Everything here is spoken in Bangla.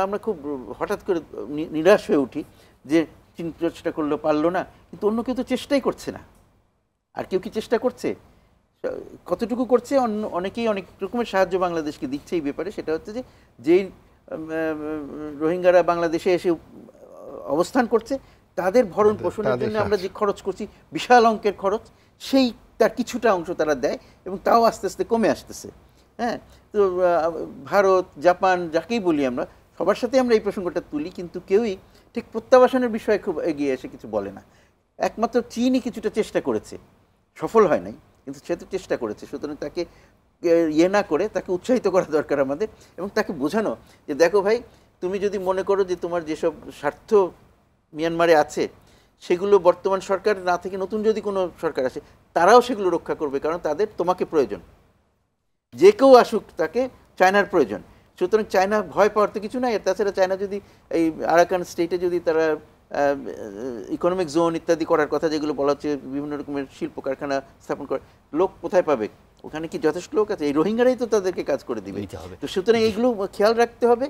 আমরা খুব হঠাৎ করে নিরাশ হয়ে উঠি যে চেষ্টা করলো পারলো না, কিন্তু অন্য কেউ তো চেষ্টাই করছে না। আর কেউ কি চেষ্টা করছে? কতটুকু করছে? অনেকেই অনেক রকমের সাহায্য বাংলাদেশকে দিচ্ছে এই ব্যাপারে। সেটা হচ্ছে যে যেই রোহিঙ্গারা বাংলাদেশে এসে অবস্থান করছে তাদের ভরণ পোষণের জন্য আমরা যে খরচ করছি বিশাল অঙ্কের খরচ, সেই তার কিছুটা অংশ তারা দেয় এবং তাও আস্তে আস্তে কমে আসতেছে। হ্যাঁ, তো ভারত, জাপান, যাকেই বলি আমরা সবার সাথে আমরা এই প্রসঙ্গটা তুলি, কিন্তু কেউই ঠিক প্রত্যাবাসনের বিষয়ে খুব এগিয়ে এসে কিছু বলে না। একমাত্র চীনই কিছুটা চেষ্টা করেছে, সফল হয় নাই, কিন্তু সে তো চেষ্টা করেছে। সুতরাং তাকে ইয়ে না করে তাকে উৎসাহিত করা দরকার আমাদের, এবং তাকে বোঝানো যে দেখো ভাই, তুমি যদি মনে করো যে তোমার যেসব স্বার্থ মিয়ানমারে আছে সেগুলো বর্তমান সরকার না থেকে নতুন যদি কোনো সরকার আসে তারাও সেগুলো রক্ষা করবে, কারণ তাদের তোমাকে প্রয়োজন। যে কেউ আসুক তাকে চায়নার প্রয়োজন। সুতরাং চায়না ভয় পাওয়ার তো কিছু নাই। তাছাড়া চায়না যদি এই আরাকান স্টেটে যদি তারা ইকোনমিক জোন ইত্যাদি করার কথা যেগুলো বলা হচ্ছে, বিভিন্ন রকমের শিল্প কারখানা স্থাপন করে, লোক কোথায় পাবে? ওখানে কি যথেষ্ট লোক আছে? এই রোহিঙ্গারাই তো তাদেরকে কাজ করে দিবে। তো সুতরাং এইগুলো খেয়াল রাখতে হবে।